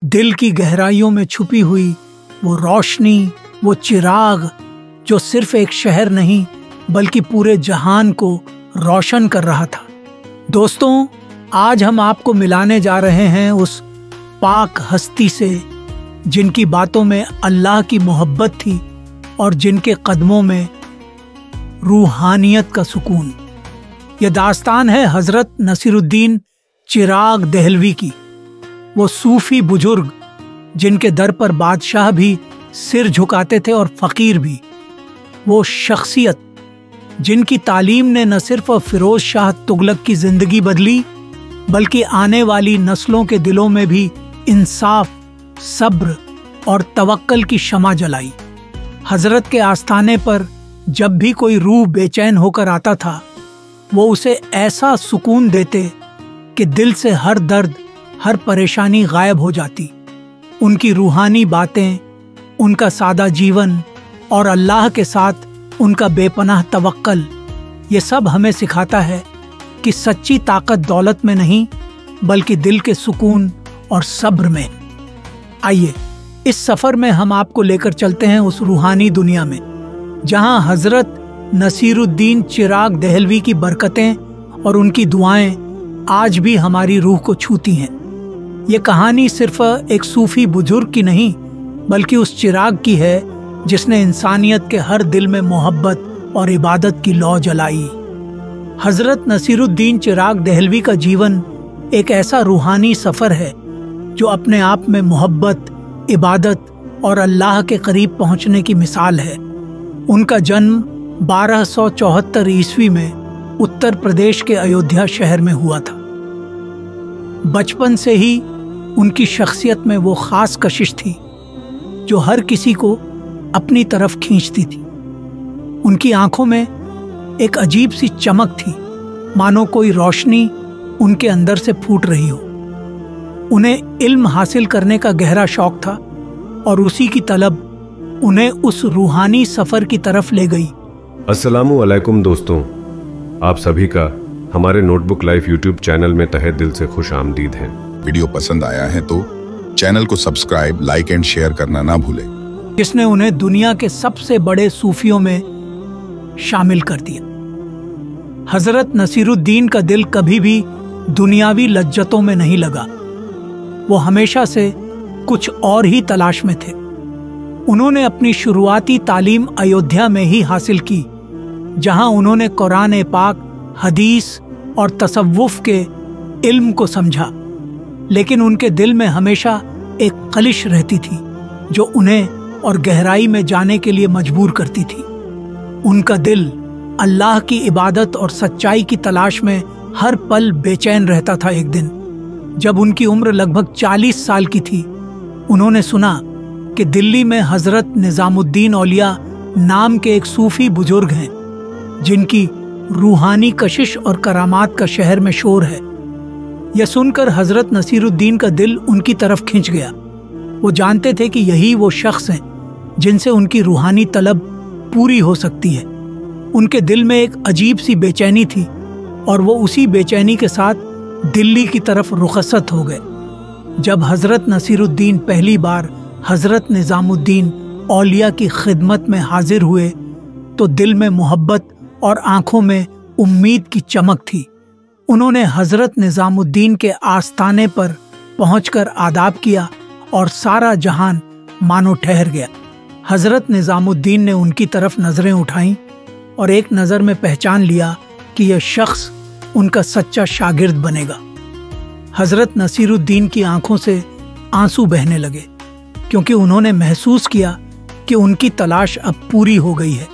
दिल की गहराइयों में छुपी हुई वो रोशनी, वो चिराग जो सिर्फ एक शहर नहीं बल्कि पूरे जहान को रोशन कर रहा था। दोस्तों, आज हम आपको मिलाने जा रहे हैं उस पाक हस्ती से जिनकी बातों में अल्लाह की मोहब्बत थी और जिनके कदमों में रूहानियत का सुकून। यह दास्तान है हजरत नसीरुद्दीन चिराग दहलवी की, वो सूफी बुजुर्ग जिनके दर पर बादशाह भी सिर झुकाते थे और फकीर भी। वो शख्सियत जिनकी तालीम ने न सिर्फ फिरोज शाह तुगलक की जिंदगी बदली बल्कि आने वाली नस्लों के दिलों में भी इंसाफ, सब्र और तवक्कल की शमा जलाई। हजरत के आस्थाने पर जब भी कोई रूह बेचैन होकर आता था, वो उसे ऐसा सुकून देते कि दिल से हर दर्द, हर परेशानी गायब हो जाती। उनकी रूहानी बातें, उनका सादा जीवन और अल्लाह के साथ उनका बेपनाह तवक्कल, ये सब हमें सिखाता है कि सच्ची ताकत दौलत में नहीं बल्कि दिल के सुकून और सब्र में। आइए इस सफर में हम आपको लेकर चलते हैं उस रूहानी दुनिया में जहां हजरत नसीरुद्दीन चिराग दहलवी की बरकतें और उनकी दुआएं आज भी हमारी रूह को छूती हैं। ये कहानी सिर्फ एक सूफी बुजुर्ग की नहीं बल्कि उस चिराग की है जिसने इंसानियत के हर दिल में मोहब्बत और इबादत की लौ जलाई। हजरत नसीरुद्दीन चिराग दहलवी का जीवन एक ऐसा रूहानी सफर है जो अपने आप में मोहब्बत, इबादत और अल्लाह के करीब पहुंचने की मिसाल है। उनका जन्म 1274 ईस्वी में उत्तर प्रदेश के अयोध्या शहर में हुआ था। बचपन से ही उनकी शख्सियत में वो खास कशिश थी जो हर किसी को अपनी तरफ खींचती थी। उनकी आंखों में एक अजीब सी चमक थी, मानो कोई रोशनी उनके अंदर से फूट रही हो। उन्हें इल्म हासिल करने का गहरा शौक था और उसी की तलब उन्हें उस रूहानी सफर की तरफ ले गई। अस्सलामु अलैकुम दोस्तों, आप सभी का हमारे नोटबुक लाइफ यूट्यूब चैनल में तहे दिल से खुश आमदीद है। वीडियो पसंद आया है तो चैनल को सब्सक्राइब, लाइक एंड शेयर करना ना भूलें। जिसने उन्हें दुनिया के सबसे बड़े सूफियों में शामिल कर दिया। हजरत नसीरुद्दीन का दिल कभी भी दुनियावी लज्जतों में नहीं लगा। वो हमेशा से कुछ और ही तलाश में थे। उन्होंने अपनी शुरुआती तालीम अयोध्या में ही हासिल की, जहां उन्होंने कुरान पाक, हदीस और तसव्वुफ के इल्म को समझा। लेकिन उनके दिल में हमेशा एक खलिश रहती थी जो उन्हें और गहराई में जाने के लिए मजबूर करती थी। उनका दिल अल्लाह की इबादत और सच्चाई की तलाश में हर पल बेचैन रहता था। एक दिन जब उनकी उम्र लगभग 40 साल की थी, उन्होंने सुना कि दिल्ली में हजरत निजामुद्दीन औलिया नाम के एक सूफी बुजुर्ग हैं जिनकी रूहानी कशिश और करामात का शहर में शोर है। यह सुनकर हजरत नसीरुद्दीन का दिल उनकी तरफ खिंच गया। वो जानते थे कि यही वो शख्स हैं जिनसे उनकी रूहानी तलब पूरी हो सकती है। उनके दिल में एक अजीब सी बेचैनी थी और वो उसी बेचैनी के साथ दिल्ली की तरफ रुखसत हो गए। जब हजरत नसीरुद्दीन पहली बार हजरत निजामुद्दीन औलिया की खिदमत में हाजिर हुए तो दिल में मोहब्बत और आंखों में उम्मीद की चमक थी। उन्होंने हजरत निजामुद्दीन के आस्थाने पर पहुंचकर आदाब किया और सारा जहान मानो ठहर गया। हजरत निजामुद्दीन ने उनकी तरफ नजरें उठाईं और एक नज़र में पहचान लिया कि यह शख्स उनका सच्चा शागिर्द बनेगा। हजरत नसीरुद्दीन की आंखों से आंसू बहने लगे क्योंकि उन्होंने महसूस किया कि उनकी तलाश अब पूरी हो गई है।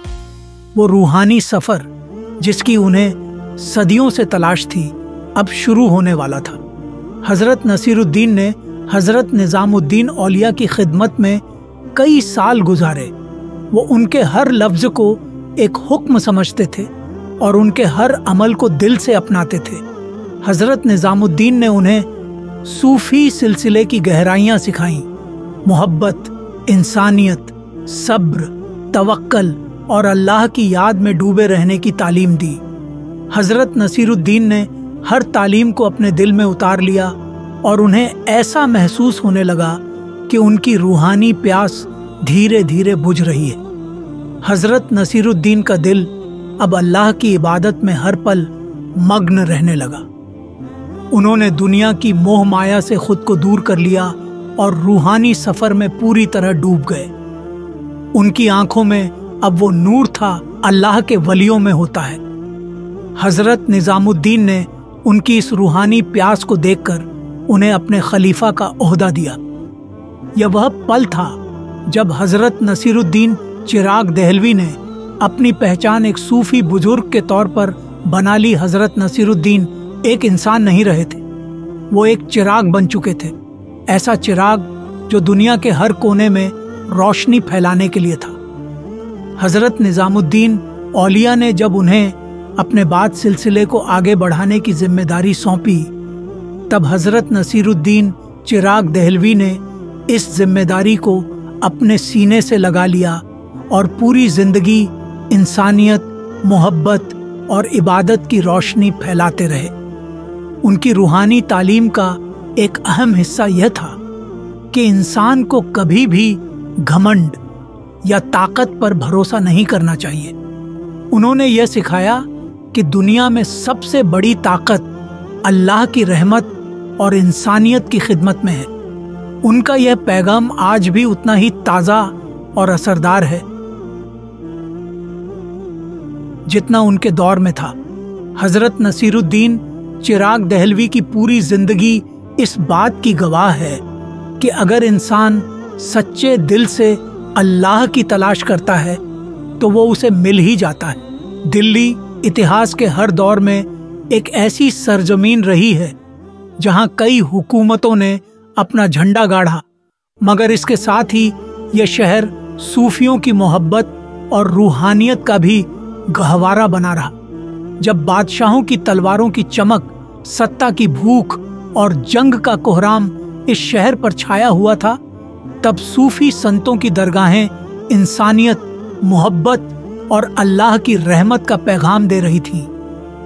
वो रूहानी सफर जिसकी उन्हें सदियों से तलाश थी अब शुरू होने वाला था। हजरत नसीरुद्दीन ने हजरत निजामुद्दीन औलिया की खिदमत में कई साल गुजारे। वो उनके हर लफ्ज को एक हुक्म समझते थे और उनके हर अमल को दिल से अपनाते थे। हजरत निजामुद्दीन ने उन्हें सूफी सिलसिले की गहराइयाँ सिखाईं, मोहब्बत, इंसानियत, सब्र, तवक्कल और अल्लाह की याद में डूबे रहने की तालीम दी। हजरत नसीरुद्दीन ने हर तालीम को अपने दिल में उतार लिया और उन्हें ऐसा महसूस होने लगा कि उनकी रूहानी प्यास धीरे धीरे बुझ रही है। हजरत नसीरुद्दीन का दिल अब अल्लाह की इबादत में हर पल मग्न रहने लगा। उन्होंने दुनिया की मोह माया से खुद को दूर कर लिया और रूहानी सफर में पूरी तरह डूब गए। उनकी आंखों में अब वो नूर था अल्लाह के वलियों में होता है। हजरत निजामुद्दीन ने उनकी इस रूहानी प्यास को देखकर उन्हें अपने खलीफा का ओहदा दिया। यह वह पल था जब हजरत नसीरुद्दीन चिराग दहलवी ने अपनी पहचान एक सूफी बुजुर्ग के तौर पर बना ली। हजरत नसीरुद्दीन एक इंसान नहीं रहे थे, वो एक चिराग बन चुके थे। ऐसा चिराग जो दुनिया के हर कोने में रोशनी फैलाने के लिए था। हजरत निजामुद्दीन औलिया ने जब उन्हें अपने बात सिलसिले को आगे बढ़ाने की जिम्मेदारी सौंपी, तब हजरत नसीरुद्दीन चिराग दहलवी ने इस जिम्मेदारी को अपने सीने से लगा लिया और पूरी जिंदगी इंसानियत, मोहब्बत और इबादत की रोशनी फैलाते रहे। उनकी रूहानी तालीम का एक अहम हिस्सा यह था कि इंसान को कभी भी घमंड या ताकत पर भरोसा नहीं करना चाहिए। उन्होंने यह सिखाया कि दुनिया में सबसे बड़ी ताकत अल्लाह की रहमत और इंसानियत की खिदमत में है। उनका यह पैगाम आज भी उतना ही ताज़ा और असरदार है जितना उनके दौर में था। हजरत नसीरुद्दीन चिराग दहलवी की पूरी जिंदगी इस बात की गवाह है कि अगर इंसान सच्चे दिल से अल्लाह की तलाश करता है तो वो उसे मिल ही जाता है। दिल्ली इतिहास के हर दौर में एक ऐसी सरजमीन रही है जहां कई हुकूमतों ने अपना झंडा गाड़ा, मगर इसके साथ ही यह शहर सूफियों की मोहब्बत और रूहानियत का भी गहवारा बना रहा। जब बादशाहों की तलवारों की चमक, सत्ता की भूख और जंग का कोहराम इस शहर पर छाया हुआ था, तब सूफी संतों की दरगाहें इंसानियत, मोहब्बत और अल्लाह की रहमत का पैगाम दे रही थी।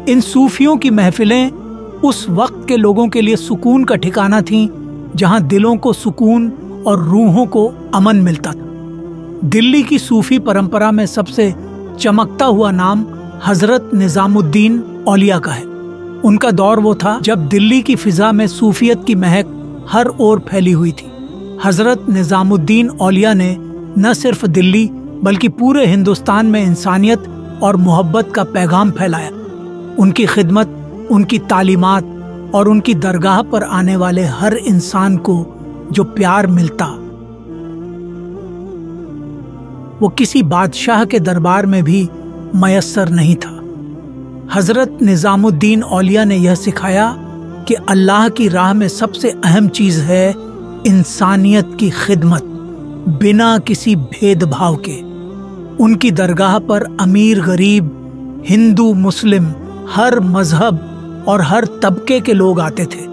इन सूफियों की महफिलें उस वक्त के लोगों के लिए सुकून का ठिकाना थीं, जहां दिलों को सुकून और रूहों को अमन मिलता था। दिल्ली की सूफी परंपरा में सबसे चमकता हुआ नाम हजरत निजामुद्दीन औलिया का है। उनका दौर वो था जब दिल्ली की फिजा में सूफियत की महक हर ओर फैली हुई थी। हजरत निजामुद्दीन औलिया ने न सिर्फ दिल्ली बल्कि पूरे हिंदुस्तान में इंसानियत और मोहब्बत का पैगाम फैलाया। उनकी खिदमत, उनकी तालीमात और उनकी दरगाह पर आने वाले हर इंसान को जो प्यार मिलता, वो किसी बादशाह के दरबार में भी मयस्सर नहीं था। हजरत निजामुद्दीन औलिया ने यह सिखाया कि अल्लाह की राह में सबसे अहम चीज है इंसानियत की खिदमत, बिना किसी भेदभाव के। उनकी दरगाह पर अमीर गरीब, हिंदू मुस्लिम, हर मजहब और हर तबके के लोग आते थे।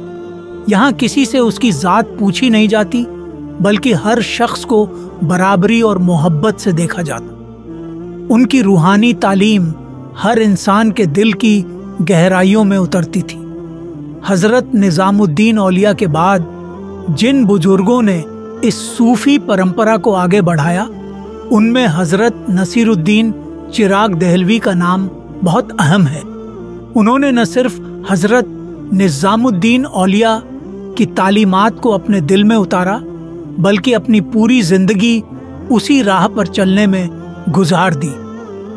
यहाँ किसी से उसकी जात पूछी नहीं जाती, बल्कि हर शख्स को बराबरी और मोहब्बत से देखा जाता। उनकी रूहानी तालीम हर इंसान के दिल की गहराइयों में उतरती थी। हजरत निजामुद्दीन औलिया के बाद जिन बुजुर्गों ने इस सूफी परंपरा को आगे बढ़ाया, उनमें हजरत नसीरुद्दीन चिराग दहलवी का नाम बहुत अहम है। उन्होंने न सिर्फ हजरत निजामुद्दीन औलिया की तालीमात को अपने दिल में उतारा, बल्कि अपनी पूरी जिंदगी उसी राह पर चलने में गुजार दी।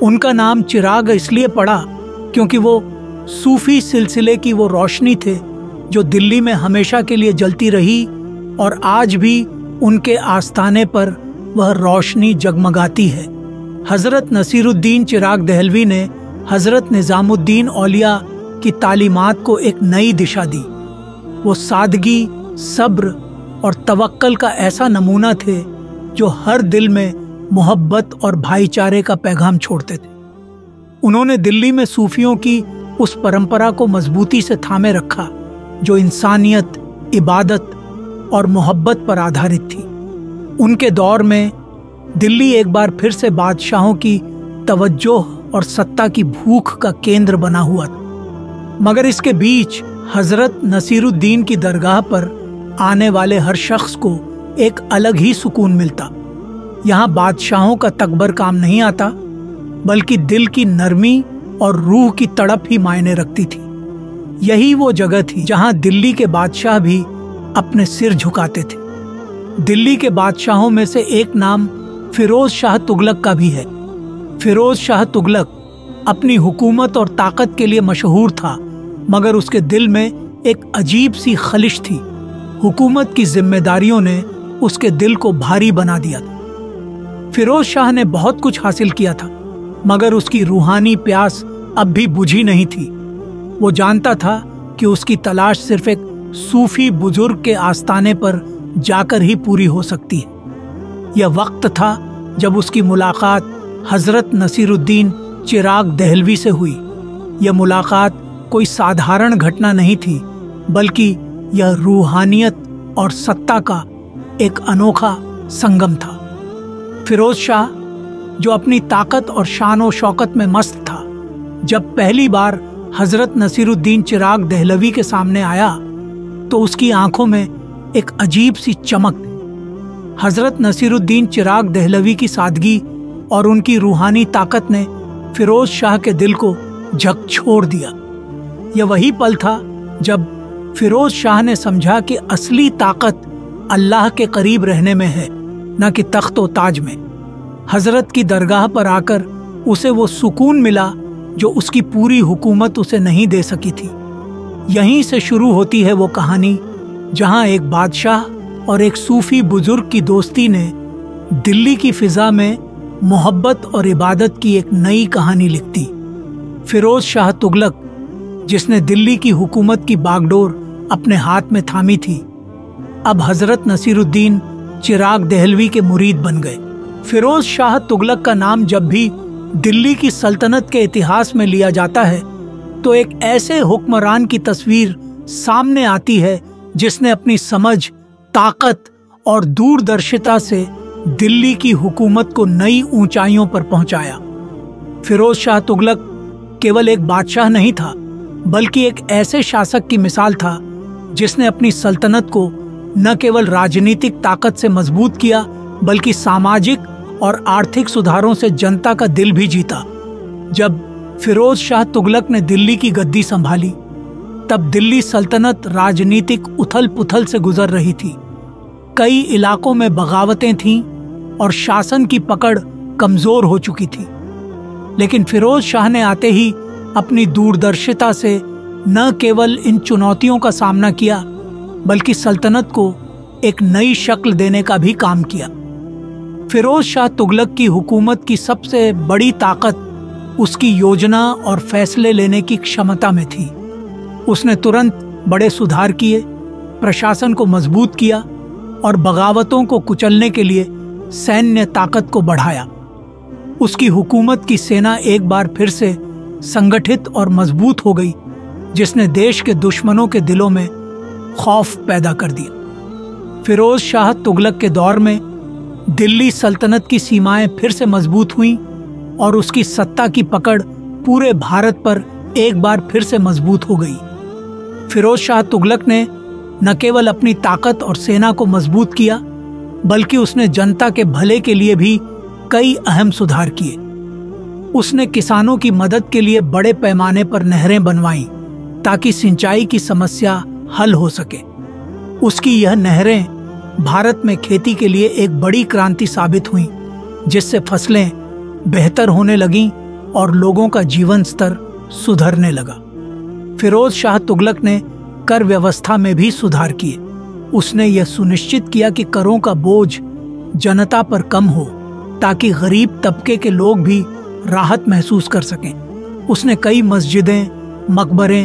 उनका नाम चिराग इसलिए पड़ा क्योंकि वो सूफी सिलसिले की वो रोशनी थे जो दिल्ली में हमेशा के लिए जलती रही और आज भी उनके आस्थाने पर वह रोशनी जगमगाती है। हजरत नसीरुद्दीन चिराग दहलवी ने हजरत निजामुद्दीन औलिया की तालीमात को एक नई दिशा दी। वो सादगी, सब्र और तवक्कल का ऐसा नमूना थे जो हर दिल में मोहब्बत और भाईचारे का पैगाम छोड़ते थे। उन्होंने दिल्ली में सूफियों की उस परंपरा को मजबूती से थामे रखा जो इंसानियत, इबादत और मोहब्बत पर आधारित थी। उनके दौर में दिल्ली एक बार फिर से बादशाहों की तवज्जो और सत्ता की भूख का केंद्र बना हुआ था, मगर इसके बीच हजरत नसीरुद्दीन की दरगाह पर आने वाले हर शख्स को एक अलग ही सुकून मिलता। यहाँ बादशाहों का तकबर काम नहीं आता, बल्कि दिल की नरमी और रूह की तड़प ही मायने रखती थी। यही वो जगह थी जहाँ दिल्ली के बादशाह भी अपने सिर झुकाते थे। दिल्ली के बादशाहों में से एक नाम फिरोज शाह तुगलक का भी है। फिरोज शाह तुगलक अपनी हुकूमत और ताकत के लिए मशहूर था, मगर उसके दिल में एक अजीब सी खलिश थी। हुकूमत की जिम्मेदारियों ने उसके दिल को भारी बना दिया था। फिरोज शाह ने बहुत कुछ हासिल किया था, मगर उसकी रूहानी प्यास अब भी बुझी नहीं थी। वो जानता था कि उसकी तलाश सिर्फ एक सूफी बुजुर्ग के आस्ताने पर जाकर ही पूरी हो सकती है। यह वक्त था जब उसकी मुलाकात हजरत नसीरुद्दीन चिराग दहलवी से हुई। यह मुलाकात कोई साधारण घटना नहीं थी, बल्कि यह रूहानियत और सत्ता का एक अनोखा संगम था। फिरोज शाह, जो अपनी ताकत और शान और शौकत में मस्त था, जब पहली बार हजरत नसीरुद्दीन चिराग दहलवी के सामने आया तो उसकी आंखों में एक अजीब सी चमक थी। हजरत नसीरुद्दीन चिराग दहलवी की सादगी और उनकी रूहानी ताकत ने फिरोज शाह के दिल को झकझोर दिया। यह वही पल था जब फिरोज शाह ने समझा कि असली ताकत अल्लाह के करीब रहने में है, न कि तख्त व ताज में। हजरत की दरगाह पर आकर उसे वो सुकून मिला जो उसकी पूरी हुकूमत उसे नहीं दे सकी थी। यहीं से शुरू होती है वो कहानी जहां एक बादशाह और एक सूफी बुजुर्ग की दोस्ती ने दिल्ली की फिजा में मोहब्बत और इबादत की एक नई कहानी लिख दी। फिरोज शाह तुगलक, जिसने दिल्ली की हुकूमत की बागडोर अपने हाथ में थामी थी, अब हजरत नसीरुद्दीन चिराग दहलवी के मुरीद बन गए। फिरोज शाह तुगलक का नाम जब भी दिल्ली की सल्तनत के इतिहास में लिया जाता है तो एक ऐसे हुक्मरान की तस्वीर सामने आती है जिसने अपनी समझ, ताकत और दूरदर्शिता से दिल्ली की हुकूमत को नई ऊंचाइयों पर पहुंचाया। फिरोज शाह तुगलक केवल एक बादशाह नहीं था, बल्कि एक ऐसे शासक की मिसाल था जिसने अपनी सल्तनत को न केवल राजनीतिक ताकत से मजबूत किया, बल्कि सामाजिक और आर्थिक सुधारों से जनता का दिल भी जीता। जब फिरोज शाह तुगलक ने दिल्ली की गद्दी संभाली, तब दिल्ली सल्तनत राजनीतिक उथल पुथल से गुजर रही थी। कई इलाकों में बगावतें थीं और शासन की पकड़ कमजोर हो चुकी थी। लेकिन फिरोज शाह ने आते ही अपनी दूरदर्शिता से न केवल इन चुनौतियों का सामना किया, बल्कि सल्तनत को एक नई शक्ल देने का भी काम किया। फिरोज शाह तुगलक की हुकूमत की सबसे बड़ी ताकत उसकी योजना और फैसले लेने की क्षमता में थी। उसने तुरंत बड़े सुधार किए, प्रशासन को मजबूत किया और बगावतों को कुचलने के लिए सैन्य ताकत को बढ़ाया। उसकी हुकूमत की सेना एक बार फिर से संगठित और मजबूत हो गई, जिसने देश के दुश्मनों के दिलों में खौफ पैदा कर दिया। फिरोज शाह तुगलक के दौर में दिल्ली सल्तनत की सीमाएं फिर से मजबूत हुईं और उसकी सत्ता की पकड़ पूरे भारत पर एक बार फिर से मजबूत हो गई। फिरोज शाह तुगलक ने न केवल अपनी ताकत और सेना को मजबूत किया, बल्कि उसने जनता के भले के लिए भी कई अहम सुधार किए। उसने किसानों की मदद के लिए बड़े पैमाने पर नहरें बनवाईं ताकि सिंचाई की समस्या हल हो सके। उसकी यह नहरें भारत में खेती के लिए एक बड़ी क्रांति साबित हुईं, जिससे फसलें बेहतर होने लगीं और लोगों का जीवन स्तर सुधरने लगा। फिरोज शाह तुगलक ने कर व्यवस्था में भी सुधार किए। उसने यह सुनिश्चित किया कि करों का बोझ जनता पर कम हो, ताकि गरीब तबके के लोग भी राहत महसूस कर सकें। उसने कई मस्जिदें, मकबरे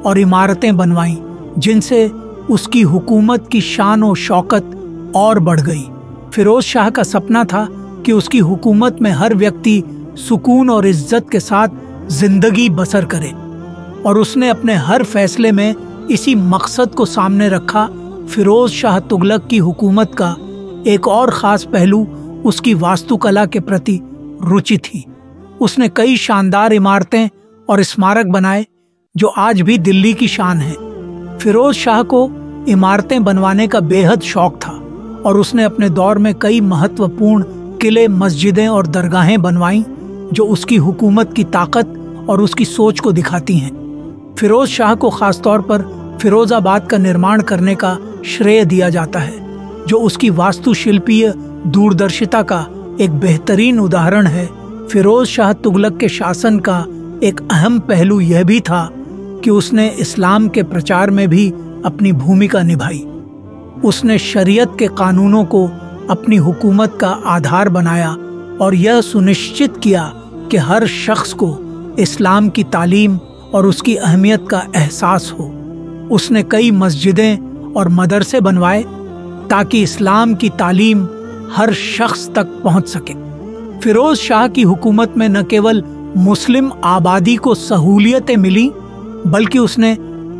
और इमारतें बनवाईं, जिनसे उसकी हुकूमत की शान और शौकत और बढ़ गई। फिरोज शाह का सपना था कि उसकी हुकूमत में हर व्यक्ति सुकून और इज्जत के साथ जिंदगी बसर करे, और उसने अपने हर फैसले में इसी मकसद को सामने रखा। फिरोज शाह तुगलक की हुकूमत का एक और खास पहलू उसकी वास्तुकला के प्रति रुचि थी। उसने कई शानदार इमारतें और स्मारक बनाए जो आज भी दिल्ली की शान है। फिरोज शाह को इमारतें बनवाने का बेहद शौक था और उसने अपने दौर में कई महत्वपूर्ण किले, मस्जिदें और दरगाहें बनवाईं जो उसकी हुकूमत की ताकत और उसकी सोच को दिखाती हैं। फिरोज शाह को खासतौर पर फिरोजाबाद का निर्माण करने का श्रेय दिया जाता है, जो उसकी वास्तुशिल्पीय दूरदर्शिता का एक बेहतरीन उदाहरण है। फिरोज शाह तुगलक के शासन का एक अहम पहलू यह भी था कि उसने इस्लाम के प्रचार में भी अपनी भूमिका निभाई। उसने शरीयत के कानूनों को अपनी हुकूमत का आधार बनाया और यह सुनिश्चित किया कि हर शख्स को इस्लाम की तालीम और उसकी अहमियत का एहसास हो। उसने कई मस्जिदें और मदरसे बनवाए ताकि इस्लाम की तालीम हर शख्स तक पहुंच सके। फिरोज शाह की हुकूमत में न केवल मुस्लिम आबादी को सहूलियतें मिली, बल्कि उसने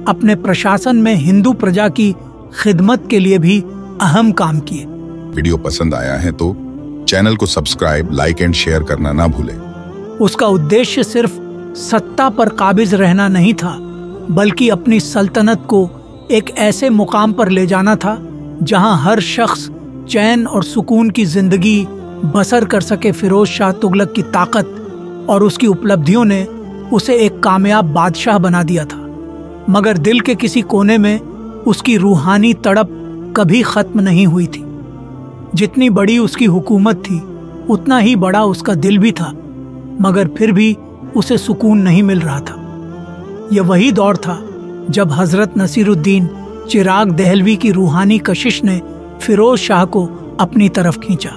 अपने प्रशासन में हिंदू प्रजा की खिदमत के लिए भी अहम काम किए। वीडियो पसंद आया है तो चैनल को सब्सक्राइब, लाइक एंड शेयर करना ना भूलें। उसका उद्देश्य सिर्फ सत्ता पर काबिज रहना नहीं था, बल्कि अपनी सल्तनत को एक ऐसे मुकाम पर ले जाना था जहां हर शख्स चैन और सुकून की जिंदगी बसर कर सके। फिरोज शाह तुगलक की ताकत और उसकी उपलब्धियों ने उसे एक कामयाब बादशाह बना दिया था, मगर दिल के किसी कोने में उसकी रूहानी तड़प कभी खत्म नहीं हुई थी। जितनी बड़ी उसकी हुकूमत थी, उतना ही बड़ा उसका दिल भी था, मगर फिर भी उसे सुकून नहीं मिल रहा था। यह वही दौर था जब हजरत नसीरुद्दीन चिराग दहलवी की रूहानी कशिश ने फिरोज शाह को अपनी तरफ खींचा।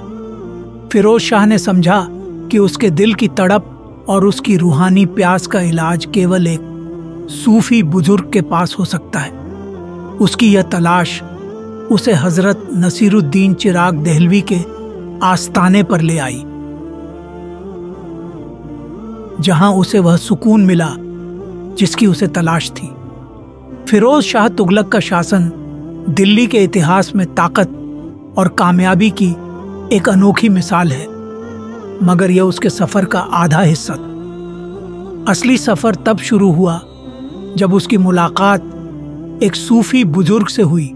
फिरोज शाह ने समझा कि उसके दिल की तड़प और उसकी रूहानी प्यास का इलाज केवल एक सूफी बुजुर्ग के पास हो सकता है। उसकी यह तलाश उसे हजरत नसीरुद्दीन चिराग दहलवी के आस्ताने पर ले आई, जहां उसे वह सुकून मिला जिसकी उसे तलाश थी। फिरोज शाह तुगलक का शासन दिल्ली के इतिहास में ताकत और कामयाबी की एक अनोखी मिसाल है, मगर यह उसके सफर का आधा हिस्सा था। असली सफर तब शुरू हुआ जब उसकी मुलाकात एक सूफी बुजुर्ग से हुई,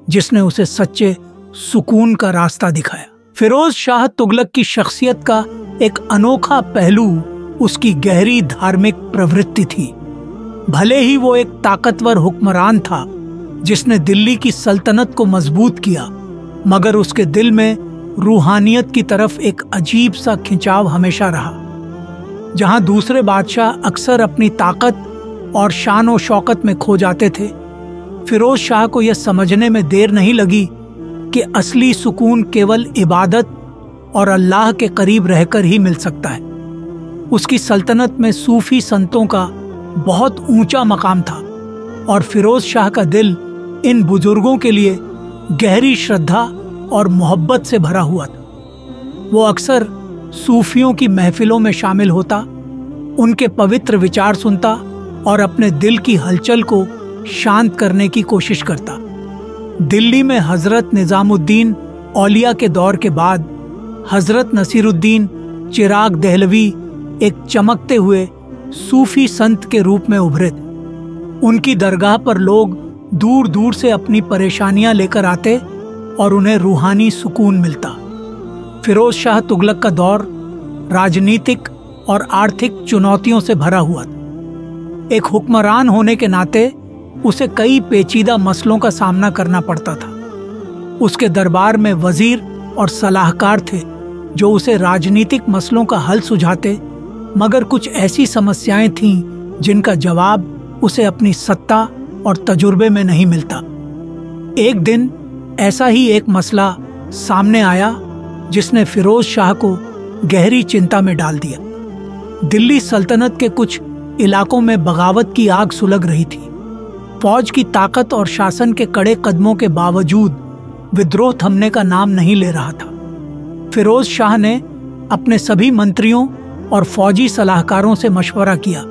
जिसने उसे सच्चे सुकून का रास्ता दिखाया। फिरोज शाह तुगलक की शख्सियत का एक अनोखा पहलू उसकी गहरी धार्मिक प्रवृत्ति थी। भले ही वो एक ताकतवर हुक्मरान था जिसने दिल्ली की सल्तनत को मजबूत किया, मगर उसके दिल में रूहानियत की तरफ एक अजीब सा खिंचाव हमेशा रहा। जहां दूसरे बादशाह अक्सर अपनी ताकत और शान और शौकत में खो जाते थे, फिरोज शाह को यह समझने में देर नहीं लगी कि असली सुकून केवल इबादत और अल्लाह के करीब रहकर ही मिल सकता है। उसकी सल्तनत में सूफी संतों का बहुत ऊंचा मकाम था और फिरोज शाह का दिल इन बुजुर्गों के लिए गहरी श्रद्धा और मोहब्बत से भरा हुआ था। वो अक्सर सूफियों की महफिलों में शामिल होता, उनके पवित्र विचार सुनता और अपने दिल की हलचल को शांत करने की कोशिश करता। दिल्ली में हजरत निजामुद्दीन औलिया के दौर के बाद हजरत नसीरुद्दीन चिराग दहलवी एक चमकते हुए सूफी संत के रूप में उभरे थे। उनकी दरगाह पर लोग दूर दूर से अपनी परेशानियां लेकर आते और उन्हें रूहानी सुकून मिलता। फिरोज शाह तुगलक का दौर राजनीतिक और आर्थिक चुनौतियों से भरा हुआ था। एक हुक्मरान होने के नाते उसे कई पेचीदा मसलों का सामना करना पड़ता था। उसके दरबार में वजीर और सलाहकार थे जो उसे राजनीतिक मसलों का हल सुझाते, मगर कुछ ऐसी समस्याएं थीं जिनका जवाब उसे अपनी सत्ता और तजुर्बे में नहीं मिलता। एक दिन ऐसा ही एक मसला सामने आया जिसने फिरोज शाह को गहरी चिंता में डाल दिया। दिल्ली सल्तनत के कुछ इलाकों में बगावत की आग सुलग रही थी। फौज की ताकत और शासन के कड़े कदमों के बावजूद विद्रोह थमने का नाम नहीं ले रहा था। फिरोज शाह ने अपने सभी मंत्रियों और फौजी सलाहकारों से मशवरा किया,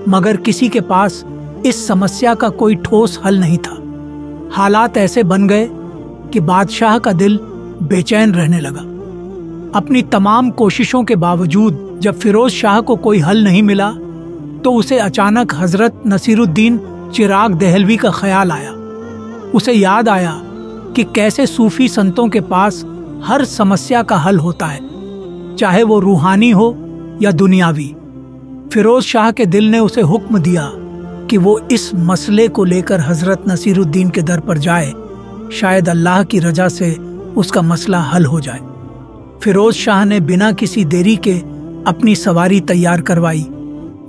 मगर किसी के पास इस समस्या का कोई ठोस हल नहीं था। हालात ऐसे बन गए कि बादशाह का दिल बेचैन रहने लगा। अपनी तमाम कोशिशों के बावजूद जब फिरोज शाह को कोई हल नहीं मिला, तो उसे अचानक हजरत नसीरुद्दीन चिराग दहलवी का ख्याल आया। उसे याद आया कि कैसे सूफी संतों के पास हर समस्या का हल होता है, चाहे वो रूहानी हो या दुनियावी। फिरोज शाह के दिल ने उसे हुक्म दिया कि वो इस मसले को लेकर हजरत नसीरुद्दीन के दर पर जाए, शायद अल्लाह की रजा से उसका मसला हल हो जाए। फिरोज शाह ने बिना किसी देरी के अपनी सवारी तैयार करवाई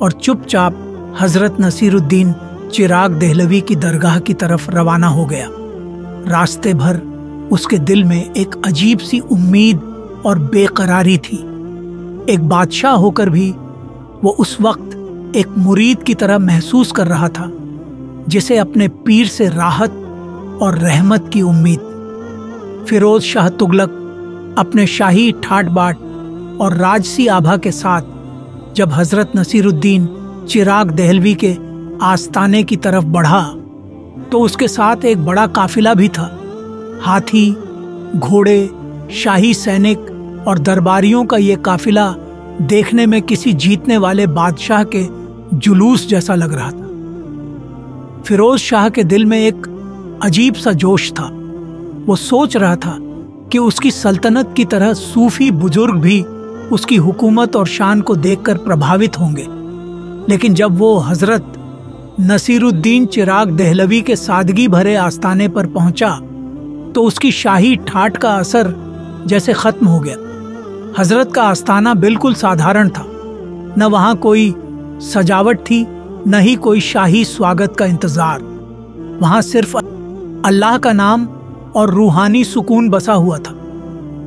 और चुपचाप हजरत नसीरुद्दीन चिराग देहलवी की दरगाह की तरफ रवाना हो गया। रास्ते भर उसके दिल में एक अजीब सी उम्मीद और बेकरारी थी। एक बादशाह होकर भी वो उस वक्त एक मुरीद की तरह महसूस कर रहा था, जिसे अपने पीर से राहत और रहमत की उम्मीद। फिरोज शाह तुगलक अपने शाही ठाट बाट और राजसी आभा के साथ जब हजरत नसीरुद्दीन चिराग देहलवी के आस्ताने की तरफ बढ़ा तो उसके साथ एक बड़ा काफिला भी था। हाथी, घोड़े, शाही सैनिक और दरबारियों का ये काफिला देखने में किसी जीतने वाले बादशाह के जुलूस जैसा लग रहा था। फिरोज शाह के दिल में एक अजीब सा जोश था। वो सोच रहा था कि उसकी सल्तनत की तरह सूफी बुजुर्ग भी उसकी हुकूमत और शान को देखकर प्रभावित होंगे। लेकिन जब वो हजरत नसीरुद्दीन चिराग देहलवी के सादगी भरे आस्ताने पर पहुंचा तो उसकी शाही ठाट का असर जैसे खत्म हो गया। हजरत का आस्ताना बिल्कुल साधारण था। न वहां कोई सजावट थी, न ही कोई शाही स्वागत का इंतजार। वहां सिर्फ अल्लाह का नाम और रूहानी सुकून बसा हुआ था।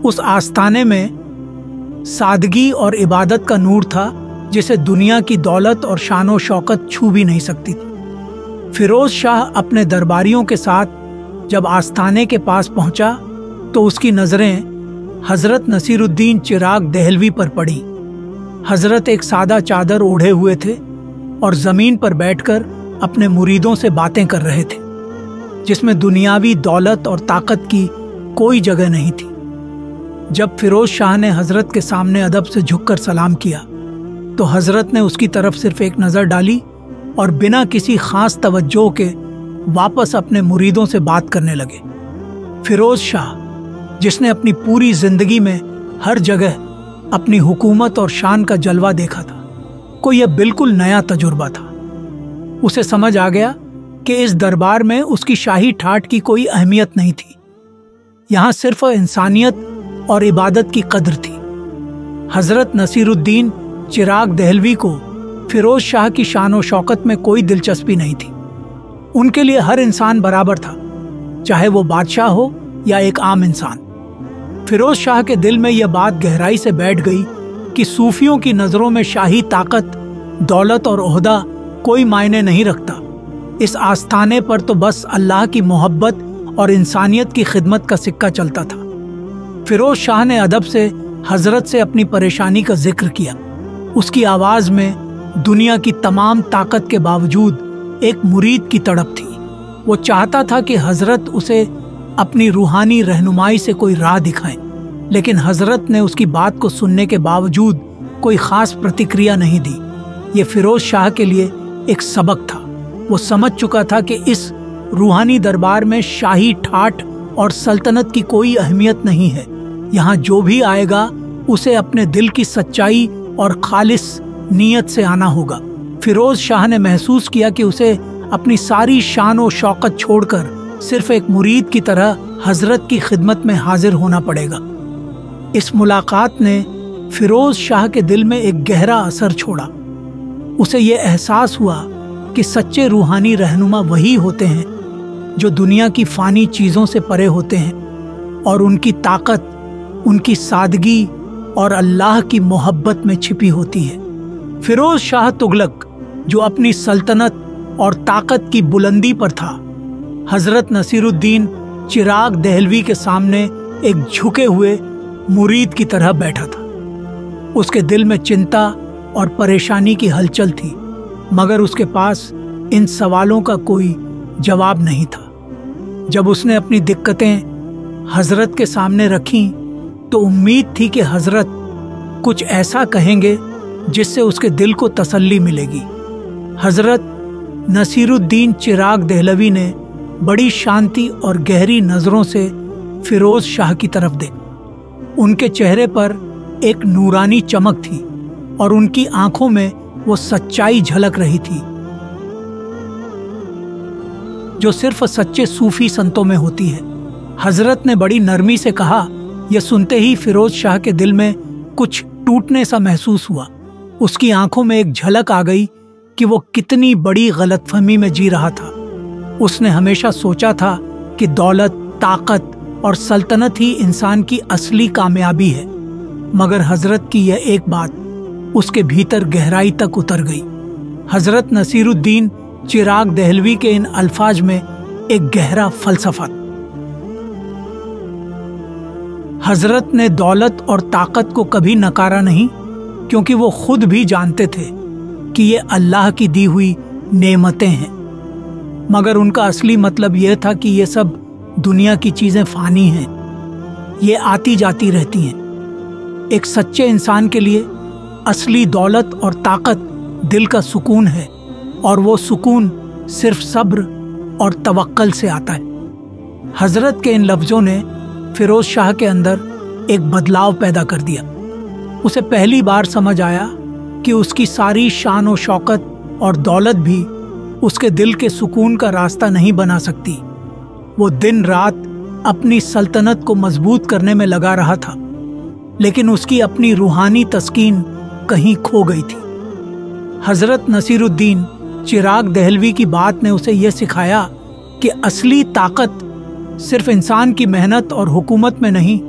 उस आस्ताने में सादगी और इबादत का नूर था, जिसे दुनिया की दौलत और शानो शौकत छू भी नहीं सकती थी। फिरोज शाह अपने दरबारियों के साथ जब आस्ताने के पास पहुंचा तो उसकी नजरें हजरत नसीरुद्दीन चिराग देहलवी पर पड़ी। हजरत एक सादा चादर ओढ़े हुए थे और जमीन पर बैठकर अपने मुरीदों से बातें कर रहे थे, जिसमें दुनियावी दौलत और ताकत की कोई जगह नहीं थी। जब फिरोज शाह ने हजरत के सामने अदब से झुककर सलाम किया तो हजरत ने उसकी तरफ सिर्फ एक नजर डाली और बिना किसी खास तवज्जो के वापस अपने मुरीदों से बात करने लगे। फिरोज शाह, जिसने अपनी पूरी जिंदगी में हर जगह अपनी हुकूमत और शान का जलवा देखा था, को यह बिल्कुल नया तजुर्बा था। उसे समझ आ गया कि इस दरबार में उसकी शाही ठाट की कोई अहमियत नहीं थी। यहां सिर्फ इंसानियत और इबादत की कद्र थी। हजरत नसीरुद्दीन चिराग देहलवी को फिरोज शाह की शान और शौकत में कोई दिलचस्पी नहीं थी। उनके लिए हर इंसान बराबर था, चाहे वो बादशाह हो या एक आम इंसान। फिरोज शाह के दिल में यह बात गहराई से बैठ गई कि सूफियों की नजरों में शाही ताकत, दौलत और ओहदा कोई मायने नहीं रखता। इस आस्थाने पर तो बस अल्लाह की मोहब्बत और इंसानियत की खिदमत का सिक्का चलता था। फिरोज शाह ने अदब से हजरत से अपनी परेशानी का जिक्र किया। उसकी आवाज में दुनिया की तमाम ताकत के बावजूद एक मुरीद की तड़प थी। वो चाहता था कि हजरत उसे अपनी रूहानी रहनुमाई से कोई राह दिखाएं, लेकिन हजरत ने उसकी बात को सुनने के बावजूद कोई खास प्रतिक्रिया नहीं दी। ये फिरोज शाह के लिए एक सबक था। वो समझ चुका था कि इस रूहानी दरबार में शाही ठाट और सल्तनत की कोई अहमियत नहीं है। यहाँ जो भी आएगा उसे अपने दिल की सच्चाई और खालिस नीयत से आना होगा। फिरोज शाह ने महसूस किया कि उसे अपनी सारी शान और शौकत छोड़कर सिर्फ एक मुरीद की तरह हजरत की खिदमत में हाजिर होना पड़ेगा। इस मुलाकात ने फिरोज शाह के दिल में एक गहरा असर छोड़ा। उसे ये एहसास हुआ कि सच्चे रूहानी रहनुमा वही होते हैं जो दुनिया की फानी चीज़ों से परे होते हैं और उनकी ताकत, उनकी सादगी और अल्लाह की मोहब्बत में छिपी होती है। फिरोज शाह तुगलक, जो अपनी सल्तनत और ताकत की बुलंदी पर था, हजरत नसीरुद्दीन चिराग देहलवी के सामने एक झुके हुए मुरीद की तरह बैठा था। उसके दिल में चिंता और परेशानी की हलचल थी, मगर उसके पास इन सवालों का कोई जवाब नहीं था। जब उसने अपनी दिक्कतें हजरत के सामने रखीं तो उम्मीद थी कि हजरत कुछ ऐसा कहेंगे जिससे उसके दिल को तसल्ली मिलेगी। हजरत नसीरुद्दीन चिराग देहलवी ने बड़ी शांति और गहरी नजरों से फिरोज शाह की तरफ देखा। उनके चेहरे पर एक नूरानी चमक थी और उनकी आंखों में वो सच्चाई झलक रही थी जो सिर्फ सच्चे सूफी संतों में होती है। हजरत ने बड़ी नरमी से कहा। यह सुनते ही फिरोज शाह के दिल में कुछ टूटने सा महसूस हुआ। उसकी आंखों में एक झलक आ गई कि वो कितनी बड़ी गलतफहमी में जी रहा था। उसने हमेशा सोचा था कि दौलत, ताकत और सल्तनत ही इंसान की असली कामयाबी है, मगर हजरत की यह एक बात उसके भीतर गहराई तक उतर गई। हजरत नसीरुद्दीन चिराग दहलवी के इन अल्फाज में एक गहरा फलसफा। हजरत ने दौलत और ताकत को कभी नकारा नहीं, क्योंकि वो खुद भी जानते थे कि ये अल्लाह की दी हुई नेमतें हैं, मगर उनका असली मतलब यह था कि ये सब दुनिया की चीजें फानी हैं, ये आती जाती रहती हैं। एक सच्चे इंसान के लिए असली दौलत और ताकत दिल का सुकून है, और वो सुकून सिर्फ सब्र और तवक्कल से आता है। हजरत के इन लफ्जों ने फिरोज शाह के अंदर एक बदलाव पैदा कर दिया। उसे पहली बार समझ आया कि उसकी सारी शान और शौकत और दौलत भी उसके दिल के सुकून का रास्ता नहीं बना सकती। वो दिन रात अपनी सल्तनत को मजबूत करने में लगा रहा था, लेकिन उसकी अपनी रूहानी तस्कीन कहीं खो गई थी। हजरत नसीरुद्दीन चिराग दहलवी की बात ने उसे यह सिखाया कि असली ताकत सिर्फ इंसान की मेहनत और हुकूमत में नहीं,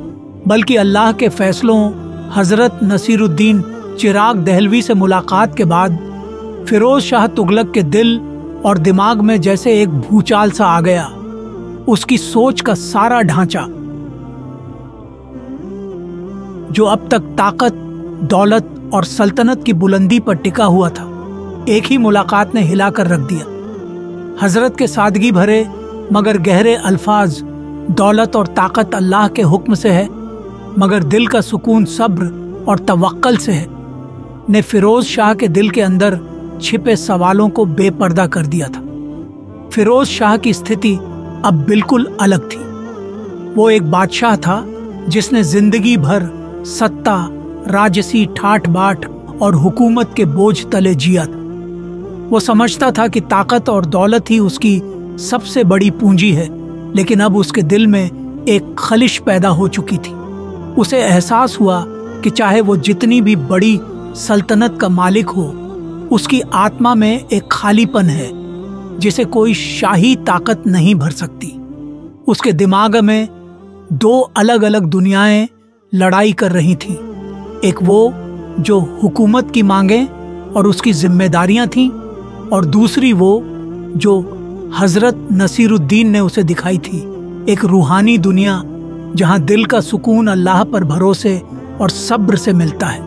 बल्कि अल्लाह के फैसलों। हजरत नसीरुद्दीन चिराग दहलवी से मुलाकात के बाद फिरोज शाह तुगलक के दिल और दिमाग में जैसे एक भूचाल सा आ गया। उसकी सोच का सारा ढांचा, जो अब तक ताकत, दौलत और सल्तनत की बुलंदी पर टिका हुआ था, एक ही मुलाकात ने हिलाकर रख दिया। हजरत के सादगी भरे मगर गहरे अल्फाज, दौलत और ताकत अल्लाह के हुक्म से है, मगर दिल का सुकून सब्र और तवक्कल से है, ने फिरोज शाह के दिल के अंदर छिपे सवालों को बेपर्दा कर दिया था। फिरोज शाह की स्थिति अब बिल्कुल अलग थी। वो एक बादशाह था जिसने जिंदगी भर सत्ता, राजसी ठाठ बाट और हुकूमत के बोझ तले जिया था। वो समझता था कि ताकत और दौलत ही उसकी सबसे बड़ी पूंजी है, लेकिन अब उसके दिल में एक खलिश पैदा हो चुकी थी। उसे एहसास हुआ कि चाहे वो जितनी भी बड़ी सल्तनत का मालिक हो, उसकी आत्मा में एक खालीपन है जिसे कोई शाही ताकत नहीं भर सकती। उसके दिमाग में दो अलग अलग दुनियाएं लड़ाई कर रही थीं। एक वो जो हुकूमत की मांगें और उसकी जिम्मेदारियां थीं, और दूसरी वो जो हजरत नसीरुद्दीन ने उसे दिखाई थी, एक रूहानी दुनिया जहां दिल का सुकून अल्लाह पर भरोसे और सब्र से मिलता है,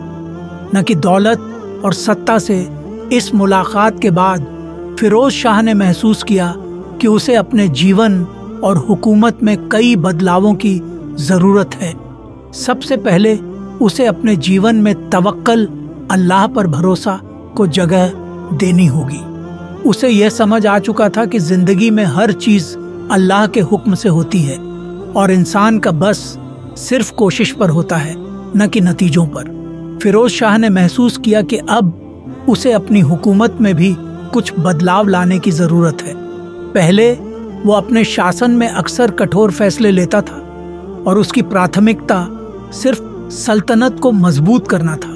न कि दौलत और सत्ता से। इस मुलाकात के बाद फिरोज शाह ने महसूस किया कि उसे अपने जीवन और हुकूमत में कई बदलावों की ज़रूरत है। सबसे पहले उसे अपने जीवन में तवक्कल, अल्लाह पर भरोसा को जगह देनी होगी। उसे यह समझ आ चुका था कि जिंदगी में हर चीज़ अल्लाह के हुक्म से होती है और इंसान का बस सिर्फ कोशिश पर होता है, न कि नतीजों पर। फिरोज शाह ने महसूस किया कि अब उसे अपनी हुकूमत में भी कुछ बदलाव लाने की ज़रूरत है। पहले वो अपने शासन में अक्सर कठोर फैसले लेता था और उसकी प्राथमिकता सिर्फ सल्तनत को मजबूत करना था,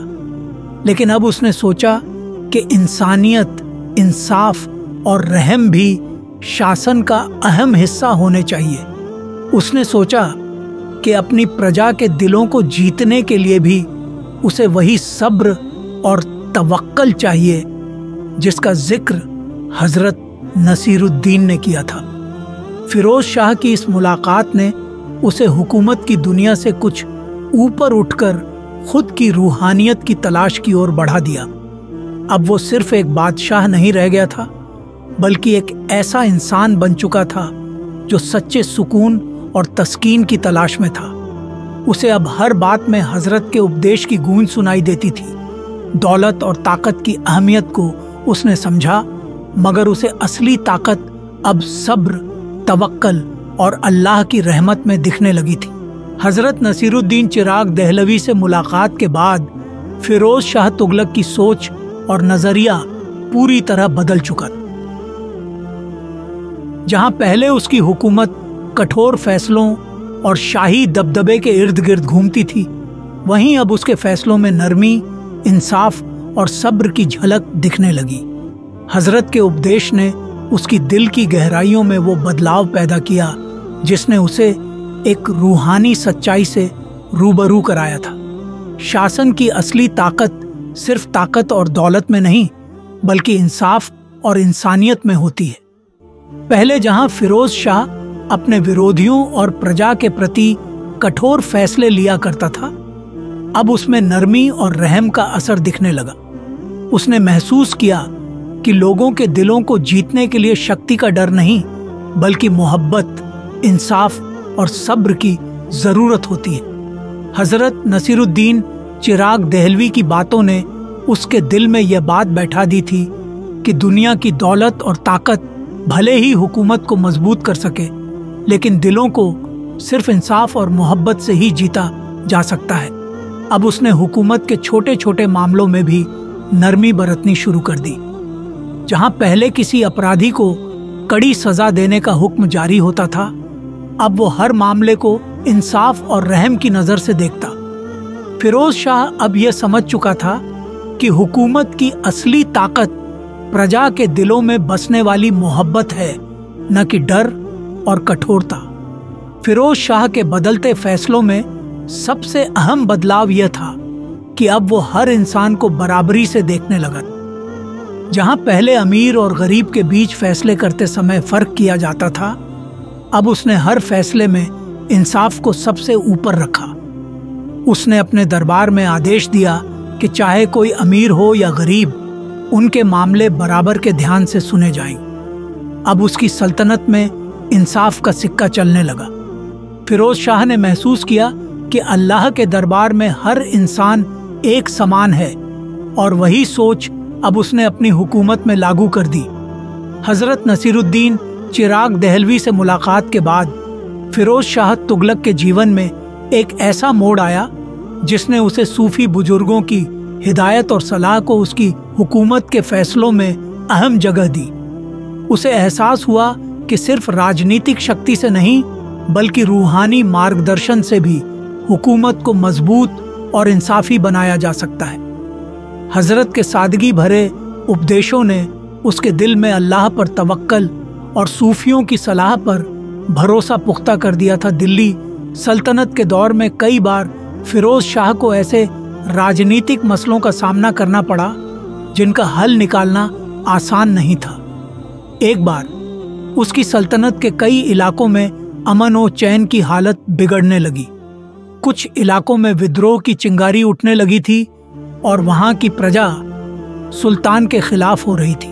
लेकिन अब उसने सोचा कि इंसानियत, इंसाफ और रहम भी शासन का अहम हिस्सा होने चाहिए। उसने सोचा कि अपनी प्रजा के दिलों को जीतने के लिए भी उसे वही सब्र और तवक्कल चाहिए जिसका जिक्र हजरत नसीरुद्दीन ने किया था। फिरोज शाह की इस मुलाकात ने उसे हुकूमत की दुनिया से कुछ ऊपर उठकर खुद की रूहानियत की तलाश की ओर बढ़ा दिया। अब वो सिर्फ एक बादशाह नहीं रह गया था, बल्कि एक ऐसा इंसान बन चुका था जो सच्चे सुकून और तस्कीन की तलाश में था। उसे अब हर बात में हजरत के उपदेश की गूंज सुनाई देती थी। दौलत और ताकत की अहमियत को उसने समझा, मगर उसे असली ताकत अब सब्र, तवक्कल और अल्लाह की रहमत में दिखने लगी थी। हजरत नसीरुद्दीन चिराग दहलवी से मुलाकात के बाद फिरोज शाह तुगलक की सोच और नजरिया पूरी तरह बदल चुका था। जहां पहले उसकी हुकूमत कठोर फैसलों और शाही दबदबे के इर्द गिर्द घूमती थी, वहीं अब उसके फैसलों में नरमी, इंसाफ और सब्र की झलक दिखने लगी। हजरत के उपदेश ने उसकी दिल की गहराइयों में वो बदलाव पैदा किया जिसने उसे एक रूहानी सच्चाई से रूबरू कराया था। शासन की असली ताकत सिर्फ ताकत और दौलत में नहीं, बल्कि इंसाफ और इंसानियत में होती है। पहले जहां फिरोज शाह अपने विरोधियों और प्रजा के प्रति कठोर फैसले लिया करता था, अब उसमें नरमी और रहम का असर दिखने लगा। उसने महसूस किया कि लोगों के दिलों को जीतने के लिए शक्ति का डर नहीं, बल्कि मोहब्बत, इंसाफ और सब्र की जरूरत होती है। हजरत नसीरुद्दीन चिराग दहलवी की बातों ने उसके दिल में यह बात बैठा दी थी कि दुनिया की दौलत और ताकत भले ही हुकूमत को मजबूत कर सके, लेकिन दिलों को सिर्फ इंसाफ और मोहब्बत से ही जीता जा सकता है। अब उसने हुकूमत के छोटे छोटे मामलों में भी नरमी बरतनी शुरू कर दी। जहां पहले किसी अपराधी को कड़ी सजा देने का हुक्म जारी होता था, अब वो हर मामले को इंसाफ और रहम की नजर से देखता। फिरोज शाह अब यह समझ चुका था कि हुकूमत की असली ताकत प्रजा के दिलों में बसने वाली मोहब्बत है, न कि डर और कठोरता। फिरोज शाह के बदलते फैसलों में सबसे अहम बदलाव यह था कि अब वो हर इंसान को बराबरी से देखने लगा। जहां पहले अमीर और गरीब के बीच फैसले करते समय फर्क किया जाता था, अब उसने हर फैसले में इंसाफ को सबसे ऊपर रखा। उसने अपने दरबार में आदेश दिया कि चाहे कोई अमीर हो या गरीब, उनके मामले बराबर के ध्यान से सुने जाएं। अब उसकी सल्तनत में इंसाफ का सिक्का चलने लगा। फिरोज शाह ने महसूस किया कि अल्लाह के दरबार में हर इंसान एक समान है, और वही सोच अब उसने अपनी हुकूमत में लागू कर दी। हजरत नसीरुद्दीन चिराग दहलवी से मुलाकात के बाद फिरोज शाह तुगलक के जीवन में एक ऐसा मोड़ आया जिसने उसे सूफी बुजुर्गों की हिदायत और सलाह को उसकी हुकूमत के फैसलों में अहम जगह दी। उसे एहसास हुआ कि सिर्फ राजनीतिक शक्ति से नहीं, बल्कि रूहानी मार्गदर्शन से भी हुकूमत को मजबूत और इंसाफी बनाया जा सकता है। हजरत के सादगी भरे उपदेशों ने उसके दिल में अल्लाह पर तवक्कल और सूफियों की सलाह पर भरोसा पुख्ता कर दिया था। दिल्ली सल्तनत के दौर में कई बार फिरोज शाह को ऐसे राजनीतिक मसलों का सामना करना पड़ा जिनका हल निकालना आसान नहीं था। एक बार उसकी सल्तनत के कई इलाकों में अमन और चैन की हालत बिगड़ने लगी। कुछ इलाकों में विद्रोह की चिंगारी उठने लगी थी और वहां की प्रजा सुल्तान के खिलाफ हो रही थी।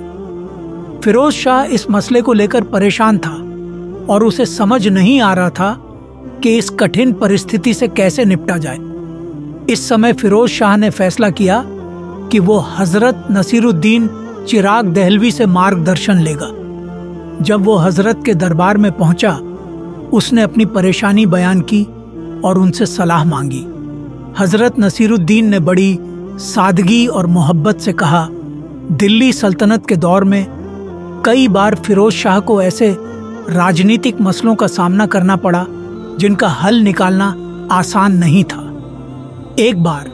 फिरोज शाह इस मसले को लेकर परेशान था और उसे समझ नहीं आ रहा था कि इस कठिन परिस्थिति से कैसे निपटा जाए। इस समय फिरोज शाह ने फैसला किया कि वो हजरत नसीरुद्दीन चिराग दहलवी से मार्गदर्शन लेगा। जब वो हजरत के दरबार में पहुंचा, उसने अपनी परेशानी बयान की और उनसे सलाह मांगी। हजरत नसीरुद्दीन ने बड़ी सादगी और मोहब्बत से कहा, दिल्ली सल्तनत के दौर में कई बार फिरोज शाह को ऐसे राजनीतिक मसलों का सामना करना पड़ा जिनका हल निकालना आसान नहीं था। एक बार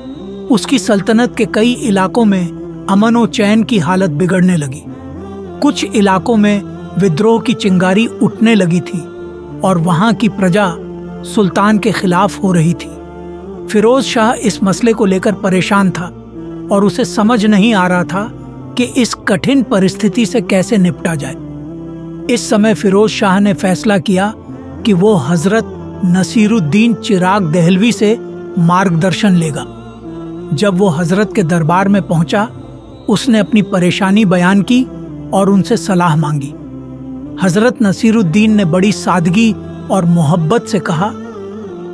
उसकी सल्तनत के कई इलाकों में अमन और चैन की हालत बिगड़ने लगी। कुछ इलाकों में विद्रोह की चिंगारी उठने लगी थी और वहां की प्रजा सुल्तान के खिलाफ हो रही थी। फिरोज शाह इस मसले को लेकर परेशान था और उसे समझ नहीं आ रहा था कि इस कठिन परिस्थिति से कैसे निपटा जाए। इस समय फिरोज शाह ने फैसला किया कि वो हजरत नसीरुद्दीन चिराग दहलवी से मार्गदर्शन लेगा। जब वो हजरत के दरबार में पहुंचा, उसने अपनी परेशानी बयान की और उनसे सलाह मांगी। हजरत नसीरुद्दीन ने बड़ी सादगी और मोहब्बत से कहा,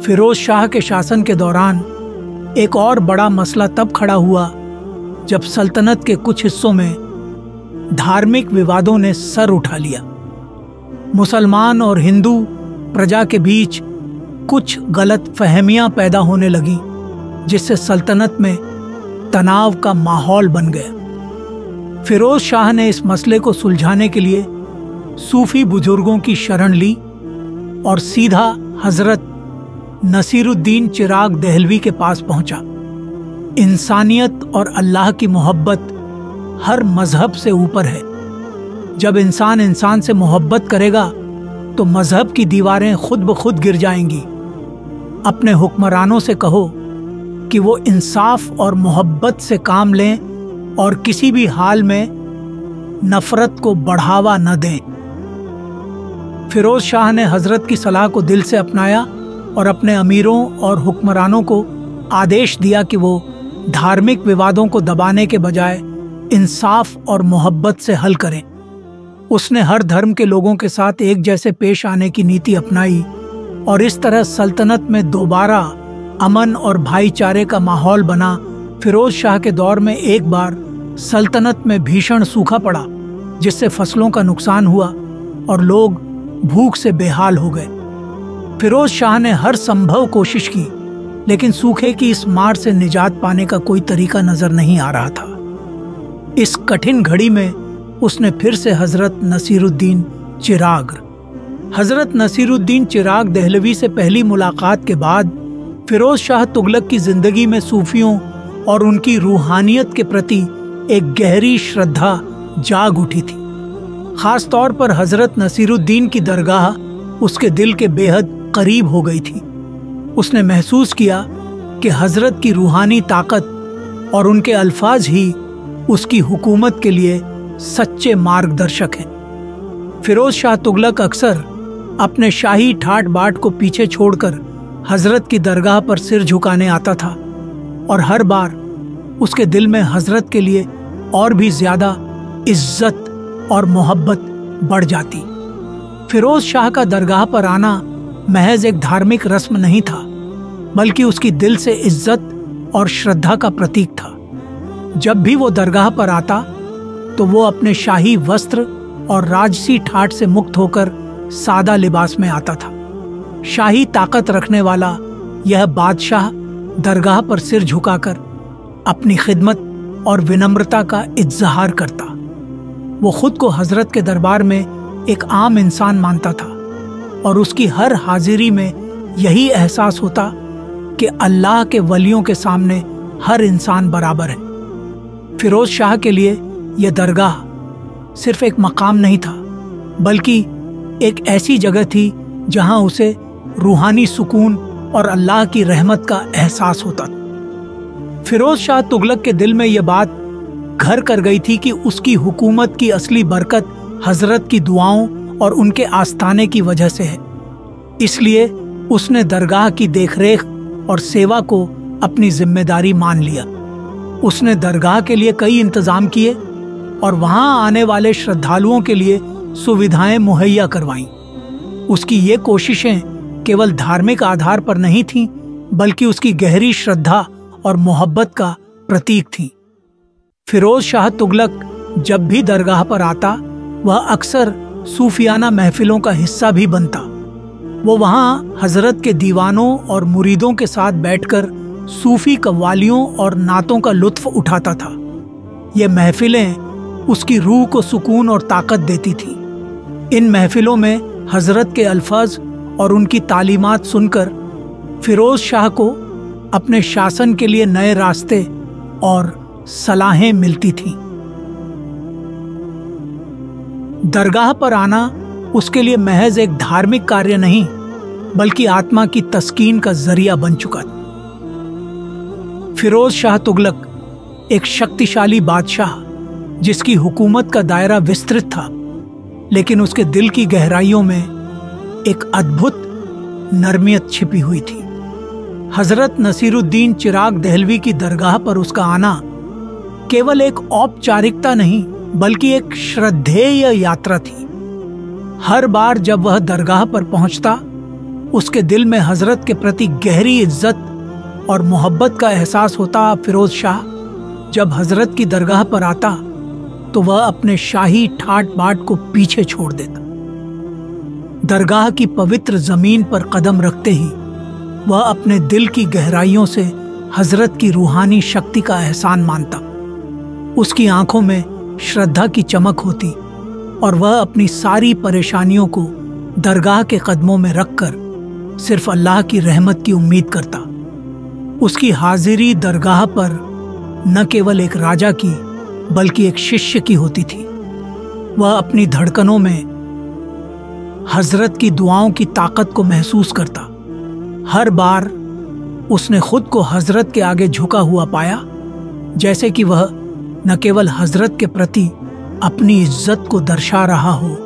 फिरोज शाह के शासन के दौरान एक और बड़ा मसला तब खड़ा हुआ जब सल्तनत के कुछ हिस्सों में धार्मिक विवादों ने सर उठा लिया। मुसलमान और हिंदू प्रजा के बीच कुछ गलत फहमियां पैदा होने लगी, जिससे सल्तनत में तनाव का माहौल बन गया। फिरोज शाह ने इस मसले को सुलझाने के लिए सूफी बुजुर्गों की शरण ली और सीधा हजरत नसीरुद्दीन चिराग दहलवी के पास पहुंचा। इंसानियत और अल्लाह की मोहब्बत हर मजहब से ऊपर है। जब इंसान इंसान से मोहब्बत करेगा तो मजहब की दीवारें खुद ब खुद गिर जाएंगी। अपने हुक्मरानों से कहो कि वो इंसाफ और मोहब्बत से काम लें और किसी भी हाल में नफरत को बढ़ावा न दें। फिरोज शाह ने हजरत की सलाह को दिल से अपनाया और अपने अमीरों और हुक्मरानों को आदेश दिया कि वो धार्मिक विवादों को दबाने के बजाय इंसाफ और मोहब्बत से हल करें। उसने हर धर्म के लोगों के साथ एक जैसे पेश आने की नीति अपनाई और इस तरह सल्तनत में दोबारा अमन और भाईचारे का माहौल बना। फिरोज शाह के दौर में एक बार सल्तनत में भीषण सूखा पड़ा, जिससे फसलों का नुकसान हुआ और लोग भूख से बेहाल हो गए। फिरोज शाह ने हर संभव कोशिश की, लेकिन सूखे की इस मार से निजात पाने का कोई तरीका नजर नहीं आ रहा था। इस कठिन घड़ी में उसने फिर से हजरत नसीरुद्दीन चिराग दहलवी से पहली मुलाकात के बाद फिरोज शाह तुगलक की जिंदगी में सूफियों और उनकी रूहानियत के प्रति एक गहरी श्रद्धा जाग उठी थी। खास तौर पर हजरत नसीरुद्दीन की दरगाह उसके दिल के बेहद करीब हो गई थी। उसने महसूस किया कि हजरत की रूहानी ताकत और उनके अल्फाज ही उसकी हुकूमत के लिए सच्चे मार्गदर्शक हैं। फिरोज शाह तुगलक अक्सर अपने शाही ठाट बाट को पीछे छोड़कर हजरत की दरगाह पर सिर झुकाने आता था और हर बार उसके दिल में हजरत के लिए और भी ज्यादा इज्जत और मोहब्बत बढ़ जाती। फिरोज शाह का दरगाह पर आना महज एक धार्मिक रस्म नहीं था, बल्कि उसकी दिल से इज्जत और श्रद्धा का प्रतीक था। जब भी वो दरगाह पर आता तो वो अपने शाही वस्त्र और राजसी ठाट से मुक्त होकर सादा लिबास में आता था। शाही ताकत रखने वाला यह बादशाह दरगाह पर सिर झुकाकर अपनी खिदमत और विनम्रता का इज़हार करता। वो खुद को हजरत के दरबार में एक आम इंसान मानता था और उसकी हर हाजिरी में यही एहसास होता कि अल्लाह के वलियों के सामने हर इंसान बराबर है। फिरोज शाह के लिए यह दरगाह सिर्फ एक मकाम नहीं था, बल्कि एक ऐसी जगह थी जहां उसे रूहानी सुकून और अल्लाह की रहमत का एहसास होता। फिरोज शाह तुगलक के दिल में यह बात घर कर गई थी कि उसकी हुकूमत की असली बरकत हजरत की दुआओं और उनके आस्थाने की वजह से है। इसलिए उसने दरगाह की देखरेख और सेवा को अपनी जिम्मेदारी मान लिया। उसने दरगाह के लिए कई इंतजाम किए और वहां आने वाले श्रद्धालुओं के लिए सुविधाएं मुहैया करवाईं। उसकी ये कोशिशें केवल धार्मिक आधार पर नहीं थीं, बल्कि उसकी गहरी श्रद्धा और मोहब्बत का प्रतीक थीं। फिरोज शाह तुगलक जब भी दरगाह पर आता, वह अक्सर सूफियाना महफिलों का हिस्सा भी बनता। वो वहां हजरत के दीवानों और मुरीदों के साथ बैठकर सूफी कव्वालियों और नातों का लुत्फ उठाता था। ये महफिलें उसकी रूह को सुकून और ताकत देती थीं। इन महफिलों में हजरत के अल्फाज और उनकी तालीमात सुनकर फिरोज शाह को अपने शासन के लिए नए रास्ते और सलाहें मिलती थीं। दरगाह पर आना उसके लिए महज एक धार्मिक कार्य नहीं, बल्कि आत्मा की तस्कीन का जरिया बन चुका था। फिरोज शाह तुगलक एक शक्तिशाली बादशाह, जिसकी हुकूमत का दायरा विस्तृत था, लेकिन उसके दिल की गहराइयों में एक अद्भुत नरमियत छिपी हुई थी। हजरत नसीरुद्दीन चिराग दहलवी की दरगाह पर उसका आना केवल एक औपचारिकता नहीं, बल्कि एक श्रद्धेय यात्रा थी। हर बार जब वह दरगाह पर पहुंचता, उसके दिल में हजरत के प्रति गहरी इज्जत और मोहब्बत का एहसास होता। फिरोज शाह जब हजरत की दरगाह पर आता तो वह अपने शाही ठाट बाट को पीछे छोड़ देता। दरगाह की पवित्र जमीन पर कदम रखते ही वह अपने दिल की गहराइयों से हजरत की रूहानी शक्ति का एहसान मानता। उसकी आंखों में श्रद्धा की चमक होती और वह अपनी सारी परेशानियों को दरगाह के कदमों में रखकर सिर्फ अल्लाह की रहमत की उम्मीद करता। उसकी हाजिरी दरगाह पर न केवल एक राजा की बल्कि एक शिष्य की होती थी। वह अपनी धड़कनों में हजरत की दुआओं की ताकत को महसूस करता। हर बार उसने खुद को हजरत के आगे झुका हुआ पाया, जैसे कि वह न केवल हजरत के प्रति अपनी इज्जत को दर्शा रहा हो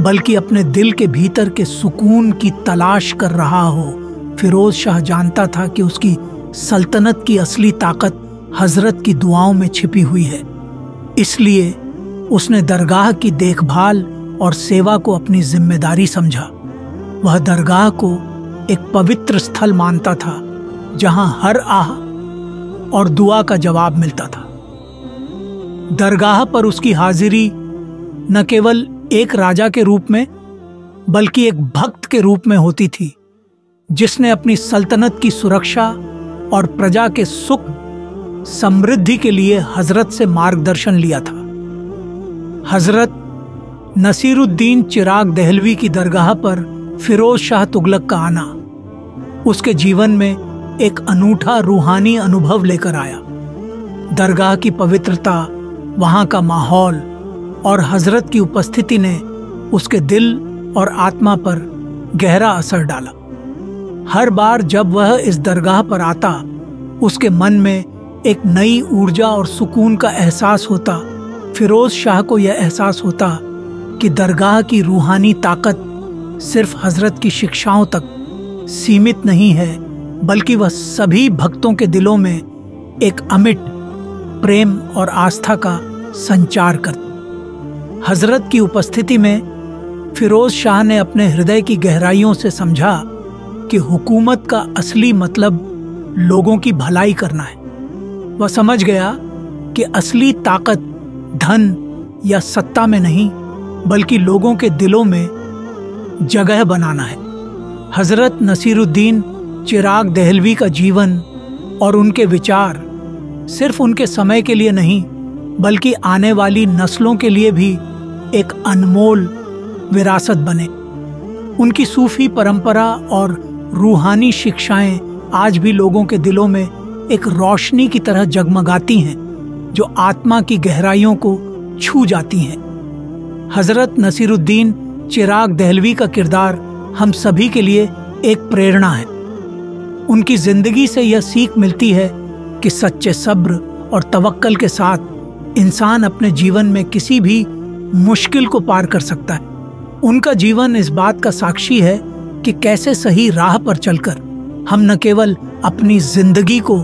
बल्कि अपने दिल के भीतर के सुकून की तलाश कर रहा हो। फिरोज शाह जानता था कि उसकी सल्तनत की असली ताकत हजरत की दुआओं में छिपी हुई है। इसलिए उसने दरगाह की देखभाल और सेवा को अपनी जिम्मेदारी समझा। वह दरगाह को एक पवित्र स्थल मानता था जहां हर आह और दुआ का जवाब मिलता था। दरगाह पर उसकी हाजिरी न केवल एक राजा के रूप में बल्कि एक भक्त के रूप में होती थी, जिसने अपनी सल्तनत की सुरक्षा और प्रजा के सुख समृद्धि के लिए हजरत से मार्गदर्शन लिया था। हजरत नसीरुद्दीन चिराग दहलवी की दरगाह पर फिरोज शाह तुगलक का आना उसके जीवन में एक अनूठा रूहानी अनुभव लेकर आया। दरगाह की पवित्रता, वहां का माहौल और हजरत की उपस्थिति ने उसके दिल और आत्मा पर गहरा असर डाला। हर बार जब वह इस दरगाह पर आता, उसके मन में एक नई ऊर्जा और सुकून का एहसास होता। फिरोज शाह को यह एहसास होता कि दरगाह की रूहानी ताकत सिर्फ हजरत की शिक्षाओं तक सीमित नहीं है, बल्कि वह सभी भक्तों के दिलों में एक अमिट प्रेम और आस्था का संचार करती। हजरत की उपस्थिति में फिरोज शाह ने अपने हृदय की गहराइयों से समझा कि हुकूमत का असली मतलब लोगों की भलाई करना है। वह समझ गया कि असली ताकत धन या सत्ता में नहीं बल्कि लोगों के दिलों में जगह बनाना है। हजरत नसीरुद्दीन चिराग दहलवी का जीवन और उनके विचार सिर्फ उनके समय के लिए नहीं बल्कि आने वाली नस्लों के लिए भी एक अनमोल विरासत बने। उनकी सूफी परंपरा और रूहानी शिक्षाएं आज भी लोगों के दिलों में एक रोशनी की तरह जगमगाती हैं, जो आत्मा की गहराइयों को छू जाती हैं। हजरत नसीरुद्दीन चिराग दहलवी का किरदार हम सभी के लिए एक प्रेरणा है। उनकी जिंदगी से यह सीख मिलती है कि सच्चे सब्र और तवक्कल के साथ इंसान अपने जीवन में किसी भी मुश्किल को पार कर सकता है। उनका जीवन इस बात का साक्षी है कि कैसे सही राह पर चलकर हम न केवल अपनी जिंदगी को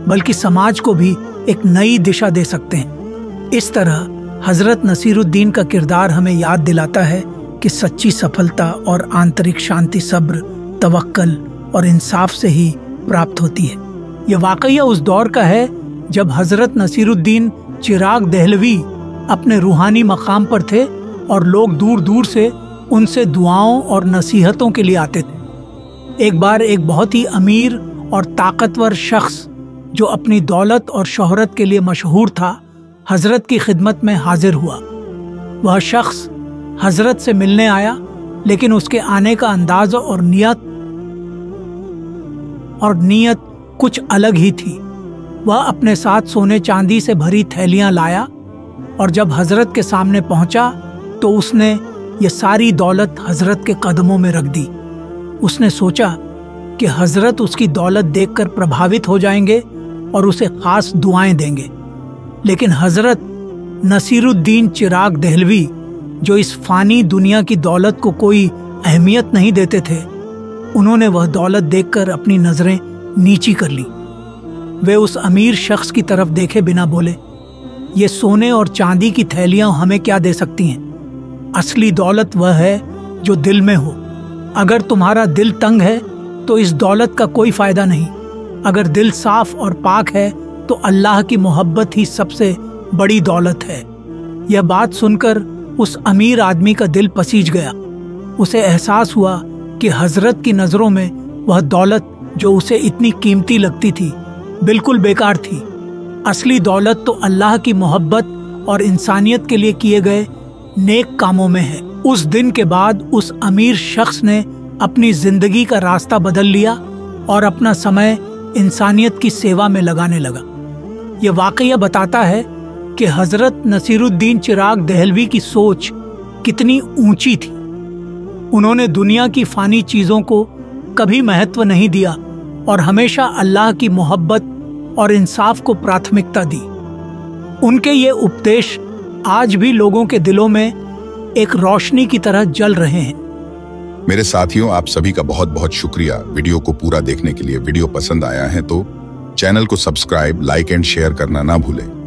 बल्कि समाज को भी एक नई दिशा दे सकते हैं। इस तरह हजरत नसीरुद्दीन का किरदार हमें याद दिलाता है कि सच्ची सफलता और आंतरिक शांति सब्र, तवक्कल और इंसाफ से ही प्राप्त होती है। यह वाकया उस दौर का है जब हजरत नसीरुद्दीन चिराग दहलवी अपने रूहानी मकाम पर थे और लोग दूर दूर से उनसे दुआओं और नसीहतों के लिए आते थे। एक बार एक बहुत ही अमीर और ताकतवर शख्स जो अपनी दौलत और शोहरत के लिए मशहूर था, हजरत की खिदमत में हाजिर हुआ। वह शख्स हजरत से मिलने आया, लेकिन उसके आने का अंदाज और नियत कुछ अलग ही थी। वह अपने साथ सोने चांदी से भरी थैलियां लाया और जब हजरत के सामने पहुंचा तो उसने ये सारी दौलत हजरत के कदमों में रख दी। उसने सोचा कि हजरत उसकी दौलत देखकर प्रभावित हो जाएंगे और उसे खास दुआएं देंगे, लेकिन हजरत नसीरुद्दीन चिराग दहलवी, जो इस फानी दुनिया की दौलत को कोई अहमियत नहीं देते थे, उन्होंने वह दौलत देखकर अपनी नजरें नीची कर ली। वे उस अमीर शख्स की तरफ देखे बिना बोले, ये सोने और चांदी की थैलियां हमें क्या दे सकती हैं? असली दौलत वह है जो दिल में हो। अगर तुम्हारा दिल तंग है तो इस दौलत का कोई फायदा नहीं। अगर दिल साफ और पाक है तो अल्लाह की मोहब्बत ही सबसे बड़ी दौलत है। यह बात सुनकर उस अमीर आदमी का दिल पसीज गया। उसे एहसास हुआ कि हजरत की नजरों में वह दौलत जो उसे इतनी कीमती लगती थी बिल्कुल बेकार थी। असली दौलत तो अल्लाह की मोहब्बत और इंसानियत के लिए किए गए नेक कामों में है। उस दिन के बाद उस अमीर शख्स ने अपनी जिंदगी का रास्ता बदल लिया और अपना समय इंसानियत की सेवा में लगाने लगा। यह वाकया बताता है कि हजरत नसीरुद्दीन चिराग दहलवी की सोच कितनी ऊंची थी। उन्होंने दुनिया की फानी चीजों को कभी महत्व नहीं दिया और हमेशा अल्लाह की मोहब्बत और इंसाफ को प्राथमिकता दी। उनके ये उपदेश आज भी लोगों के दिलों में एक रोशनी की तरह जल रहे हैं। मेरे साथियों, आप सभी का बहुत बहुत शुक्रिया वीडियो को पूरा देखने के लिए। वीडियो पसंद आया है तो चैनल को सब्सक्राइब, लाइक एंड शेयर करना ना भूलें।